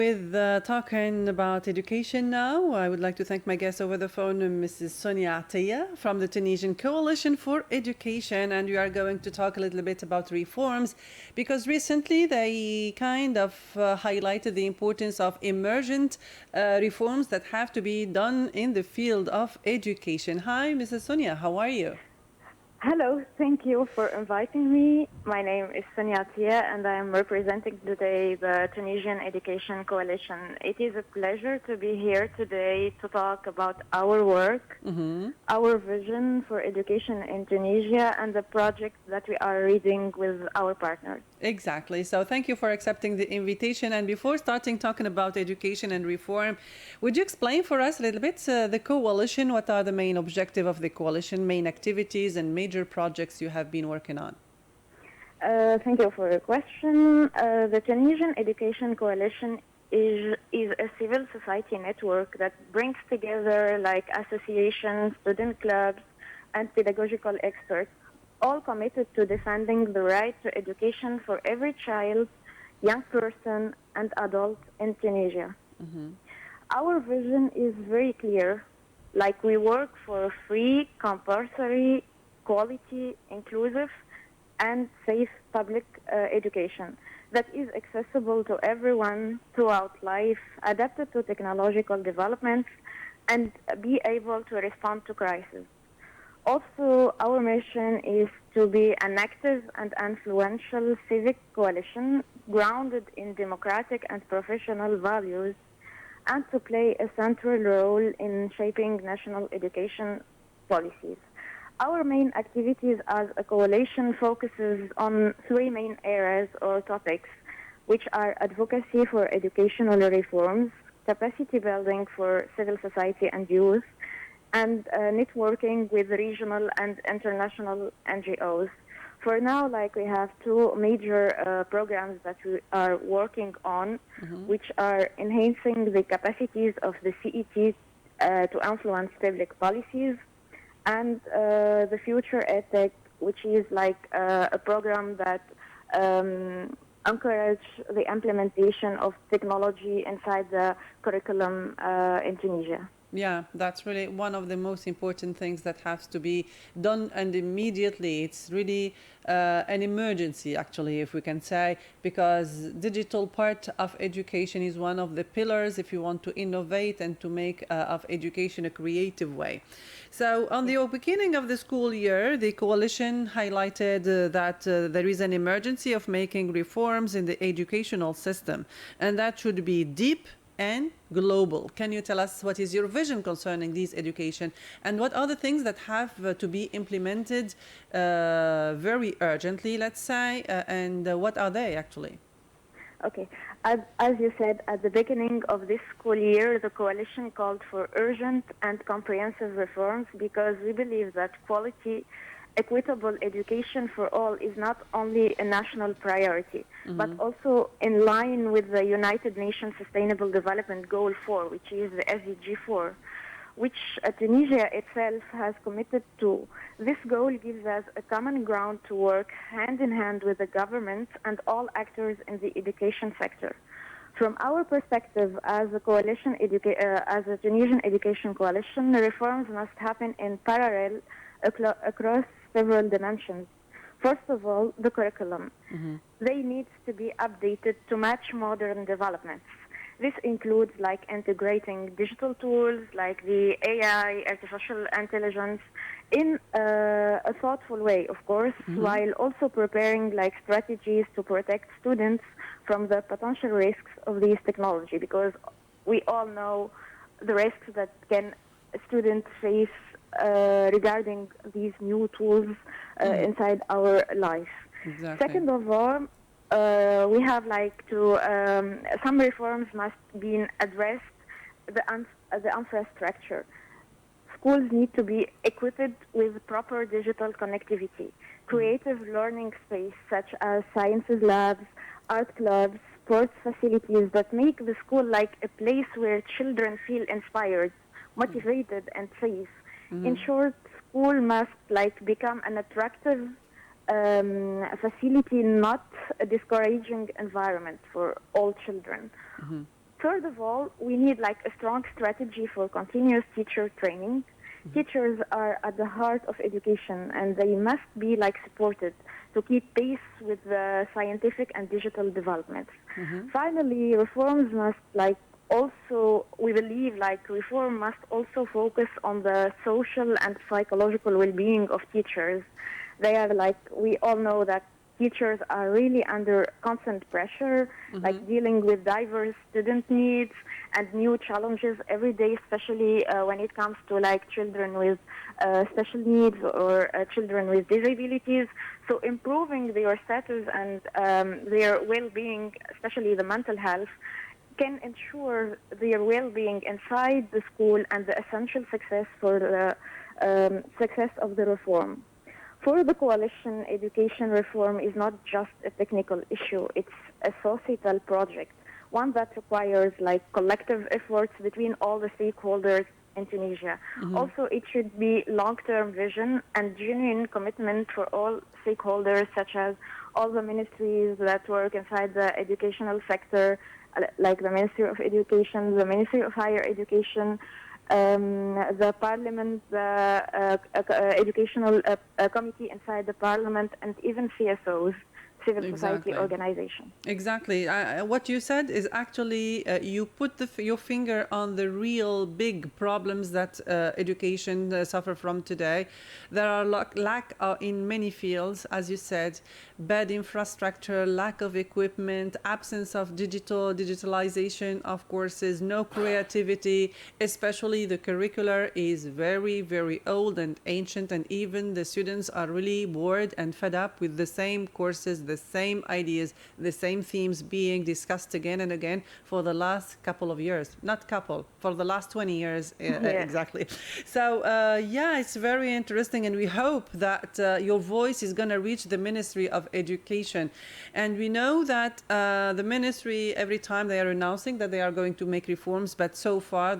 With talking about education now, I would like to thank my guest over the phone, Mrs. Sonia Atiyah from the Tunisian Coalition for Education, and we are going to talk a little bit about reforms because recently they kind of highlighted the importance of emergent reforms that have to be done in the field of education. Hi, Mrs. Sonia, how are you? Hello, thank you for inviting me. My name is Sonia Tia and I am representing today the Tunisian Education Coalition. It is a pleasure to be here today to talk about our work, our vision for education in Tunisia, and the project that we are leading with our partners. Exactly. So thank you for accepting the invitation. And before starting talking about education and reform, would you explain for us a little bit the coalition? What are the main objectives of the coalition, main activities and major projects you have been working on? Thank you for your question. The Tunisian Education Coalition is a civil society network that brings together like associations, student clubs, and pedagogical experts, all committed to defending the right to education for every child, young person, and adult in Tunisia. Our vision is very clear. Like we work for free, compulsory, quality, inclusive, and safe public education that is accessible to everyone throughout life, adapted to technological developments, and be able to respond to crises. Also, our mission is to be an active and influential civic coalition grounded in democratic and professional values and to play a central role in shaping national education policies. Our main activities as a coalition focuses on three main areas or topics, which are advocacy for educational reforms, capacity building for civil society and youth, and networking with regional and international NGOs. For now, like we have two major programs that we are working on, which are enhancing the capacities of the CET to influence public policies, and the Future EdTech, which is like a program that encourage the implementation of technology inside the curriculum in Tunisia. Yeah, that's really one of the most important things that has to be done, and immediately. It's really an emergency, actually, if we can say, because digital part of education is one of the pillars if you want to innovate and to make of education a creative way. So on the beginning of the school year, the coalition highlighted that there is an emergency of making reforms in the educational system, and that should be deep and global. Can you tell us what is your vision concerning these education and what are the things that have to be implemented very urgently, let's say, and what are they actually? Okay. As you said, at the beginning of this school year, the coalition called for urgent and comprehensive reforms because we believe that quality, equitable education for all is not only a national priority, but also in line with the United Nations Sustainable Development Goal 4, which is the SDG 4, which Tunisia itself has committed to. This goal gives us a common ground to work hand in hand with the government and all actors in the education sector. From our perspective as a coalition, as a Tunisian Education Coalition, reforms must happen in parallel across several dimensions. First of all, the curriculum. They need to be updated to match modern developments. This includes like integrating digital tools like the AI, artificial intelligence, in a thoughtful way, of course, while also preparing like strategies to protect students from the potential risks of these technology, because we all know the risks that can students face regarding these new tools inside our life. Exactly. Second of all, we have like to some reforms must be addressed the infrastructure. Schools need to be equipped with proper digital connectivity, creative learning space such as sciences labs, art clubs, sports facilities that make the school like a place where children feel inspired, motivated, and safe. In short, school must like become an attractive facility, not a discouraging environment for all children. Third of all, we need like a strong strategy for continuous teacher training. Teachers are at the heart of education, and they must be like supported to keep pace with the scientific and digital developments. Finally, reforms must like also, we believe like reform must also focus on the social and psychological well-being of teachers. They are like, we all know that teachers are really under constant pressure, like dealing with diverse student needs and new challenges every day, especially when it comes to like children with special needs or children with disabilities. So improving their status and their well-being, especially the mental health, can ensure their well-being inside the school and the essential success for the success of the reform. For the coalition, education reform is not just a technical issue, it's a societal project, one that requires like collective efforts between all the stakeholders in Tunisia. Also, it should be long-term vision and genuine commitment for all stakeholders, such as all the ministries that work inside the educational sector, like the Ministry of Education, the Ministry of Higher Education, the Parliament, the educational committee inside the Parliament, and even CSOs, civil society organization. Exactly. What you said is actually you put your finger on the real big problems that education suffer from today. There are lack in many fields, as you said, bad infrastructure, lack of equipment, absence of digitalization of courses, no creativity, especially the curricular is very, very old and ancient, and even the students are really bored and fed up with the same courses, the same ideas, the same themes being discussed again and again for the last couple of years. Not couple, for the last 20 years, exactly. So, yeah, it's very interesting, and we hope that your voice is going to reach the Ministry of Education. And we know that the ministry, every time they are announcing that they are going to make reforms, but so far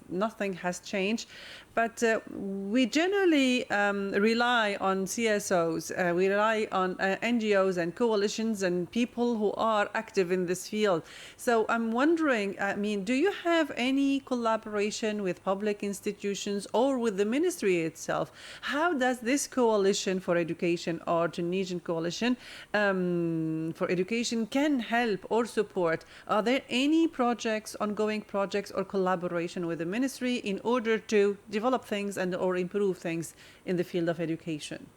nothing has changed. But we generally rely on CSOs, we rely on NGOs and coalitions and people who are active in this field. So I'm wondering, do you have any collaboration with public institutions or with the ministry itself? How does this Coalition for Education or Tunisian Coalition for Education can help or support? Are there any projects, ongoing projects or collaboration with the ministry in order to develop things and or improve things in the field of education?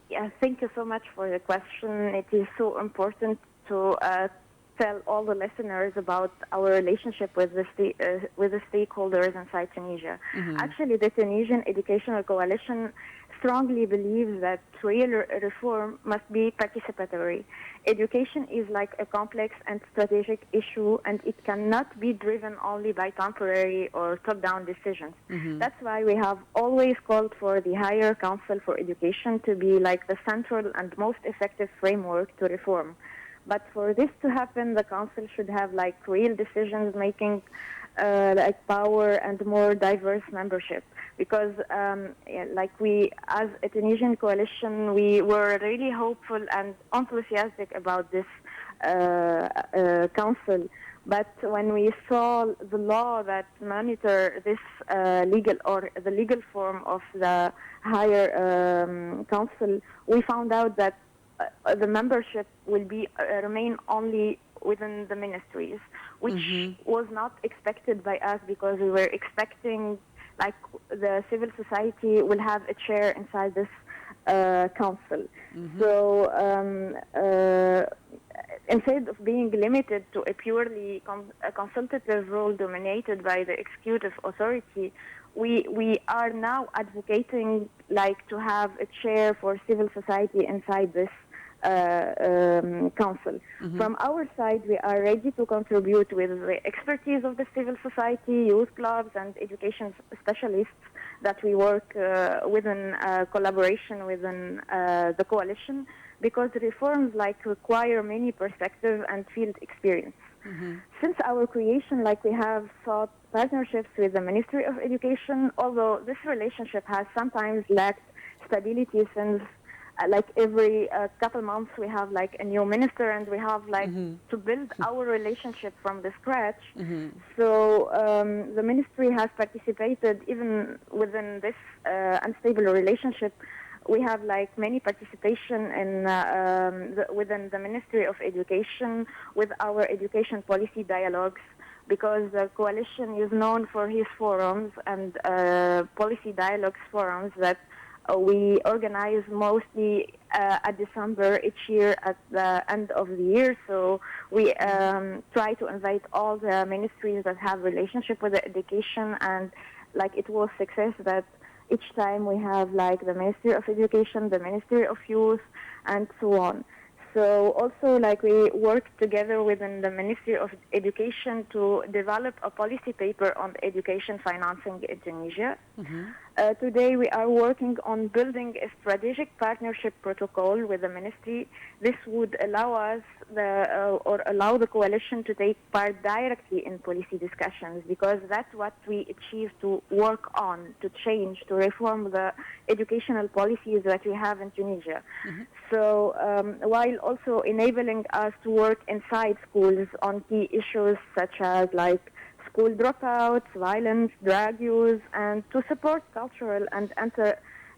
Yeah, thank you so much for the question. It is so important to tell all the listeners about our relationship with the stakeholders inside Tunisia. Actually, the Tunisian Educational Coalition strongly believes that real reform must be participatory. Education is like a complex and strategic issue, and it cannot be driven only by temporary or top-down decisions. That's why we have always called for the Higher Council for Education to be like the central and most effective framework to reform. But for this to happen, the council should have like real decisions making, like power and more diverse membership. Because like we, as a Tunisian coalition, we were really hopeful and enthusiastic about this council. But when we saw the law that monitor this the legal form of the higher council, we found out that the membership will remain only within the ministries, which was not expected by us, because we were expecting like the civil society will have a chair inside this council. So instead of being limited to a purely consultative role dominated by the executive authority, we are now advocating like to have a chair for civil society inside this council. From our side, we are ready to contribute with the expertise of the civil society, youth clubs, and education specialists that we work within collaboration within the coalition, because reforms like require many perspectives and field experience. Since our creation, like we have sought partnerships with the Ministry of Education, although this relationship has sometimes lacked stability since like every couple months we have like a new minister, and we have like to build our relationship from the scratch. So the ministry has participated even within this unstable relationship. We have like many participation in within the Ministry of Education with our education policy dialogues, because the coalition is known for his forums and policy dialogues forums that we organize mostly at December each year at the end of the year. So we try to invite all the ministries that have relationship with the education, and like it was success that each time we have like the Ministry of Education, the Ministry of Youth, and so on. So also like we work together within the Ministry of Education to develop a policy paper on education financing in Tunisia. Today we are working on building a strategic partnership protocol with the ministry. This would allow us or allow the coalition to take part directly in policy discussions, because that's what we achieve to work on, to change, to reform the educational policies that we have in Tunisia. So while also enabling us to work inside schools on key issues such as like school dropouts, violence, drug use, and to support cultural and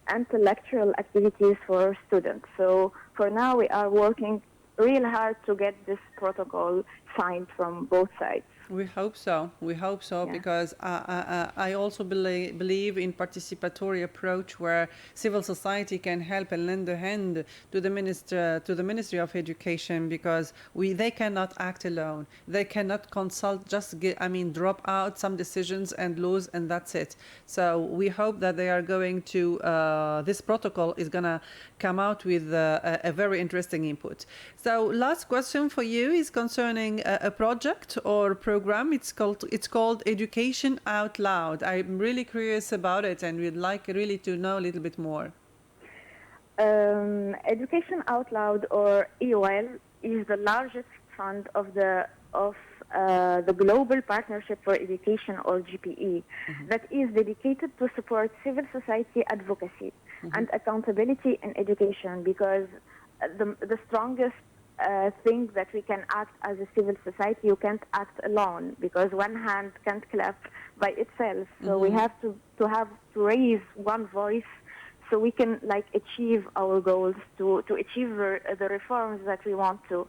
intellectual activities for students. So for now, we are working real hard to get this protocol signed from both sides. We hope so. We hope so, Yeah. because I also believe in participatory approach where civil society can help and lend a hand to the Ministry of Education, because they cannot act alone. They cannot consult, just drop out some decisions and laws, and that's it. So we hope that they are going to this protocol is gonna come out with a very interesting input. So last question for you is concerning a project or program. It's called Education Out Loud. I'm really curious about it, and we'd like really to know a little bit more. Education Out Loud, or EOL, is the largest fund of the Global Partnership for Education, or GPE, that is dedicated to support civil society advocacy and accountability in education, because the strongest thing that we can act as a civil society, you can't act alone, because one hand can't clap by itself. So we have to raise one voice, so we can like achieve our goals, to achieve the reforms that we want to.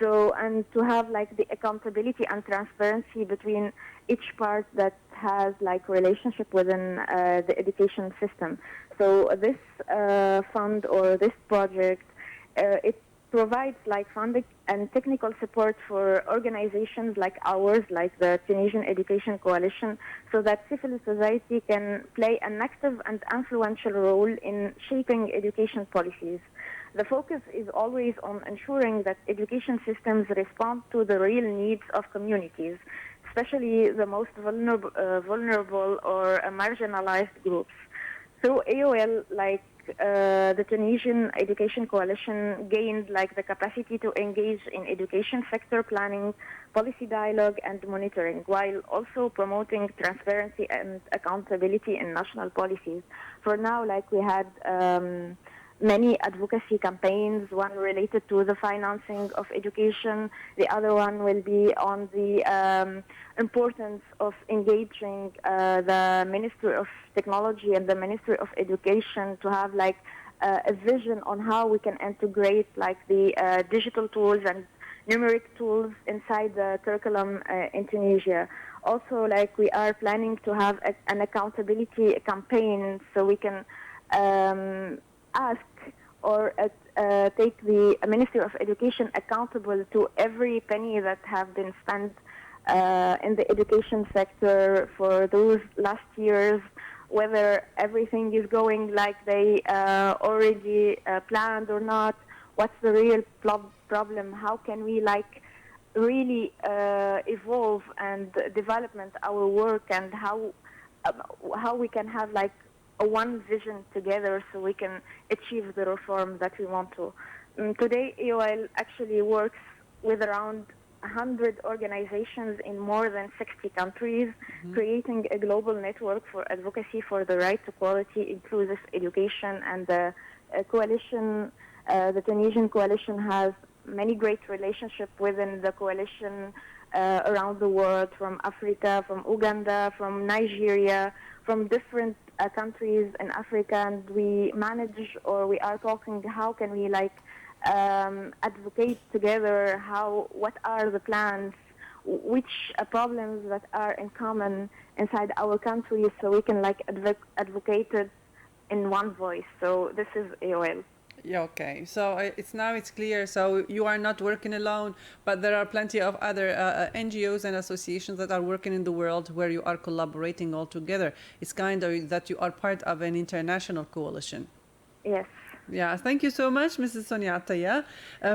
So, and to have like the accountability and transparency between each part that has like relationship within the education system. So this fund or this project, it provides like funding and technical support for organizations like ours, like the Tunisian Education Coalition, so that civil society can play an active and influential role in shaping education policies. The focus is always on ensuring that education systems respond to the real needs of communities, especially the most vulnerable or marginalized groups. Through AOL, the Tunisian Education Coalition gained like the capacity to engage in education sector planning, policy dialogue, and monitoring, while also promoting transparency and accountability in national policies. For now, like we had many advocacy campaigns, one related to the financing of education, the other one will be on the importance of engaging the Ministry of Technology and the Ministry of Education to have like a vision on how we can integrate like the digital tools and numeric tools inside the curriculum in Tunisia. Also, like we are planning to have an accountability campaign, so we can ask or take the Ministry of Education accountable to every penny that have been spent in the education sector for those last years, whether everything is going like they already planned or not, what's the real problem, how can we like really evolve and development our work, and how we can have like a one vision together so we can achieve the reform that we want to. Today, EOL actually works with around 100 organizations in more than 60 countries, creating a global network for advocacy for the right to quality, inclusive education, and the coalition, the Tunisian coalition has many great relationships within the coalition around the world, from Africa, from Uganda, from Nigeria, from different countries in Africa, and we manage, or we are talking, how can we advocate together, what are the plans, which problems that are in common inside our country, so we can advocate it in one voice. So this is AOL. Yeah, okay. So it's clear. So you are not working alone, but there are plenty of other NGOs and associations that are working in the world where you are collaborating all together. It's kind of that you are part of an international coalition. Yes. Yeah, thank you so much, Mrs. Sonia Attaya,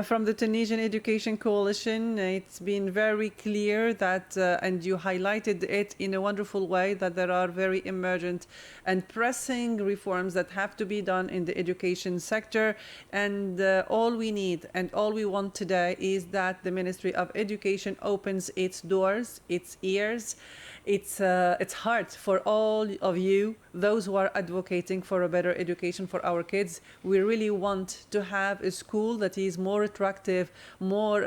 from the Tunisian Education Coalition. It's been very clear that, and you highlighted it in a wonderful way, that there are very emergent and pressing reforms that have to be done in the education sector. And all we need and all we want today is that the Ministry of Education opens its doors, its ears, its heart for all of you, those who are advocating for a better education for our kids. We really want to have a school that is more attractive, more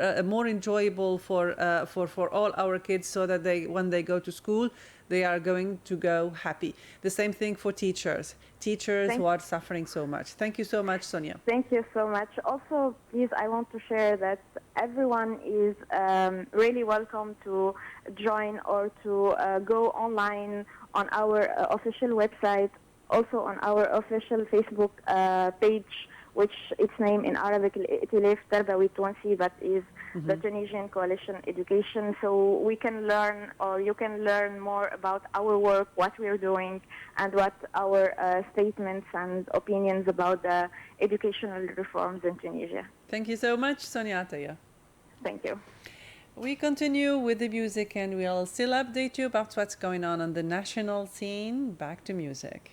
enjoyable for all our kids, so that when they go to school, they are going to go happy. The same thing for teachers who are suffering so much. Thank you so much, Sonia. Thank you so much. Also, please, I want to share that everyone is really welcome to join or to go online on our official website, also on our official Facebook page, which its name in Arabic, Itilaf Tarbawi Twansi, that is the Tunisian Coalition Education. So we can learn, or you can learn more about our work, what we're doing, and what our statements and opinions about the educational reforms in Tunisia. Thank you so much, Sonia Attaya. Thank you. We continue with the music, and we'll still update you about what's going on the national scene. Back to music.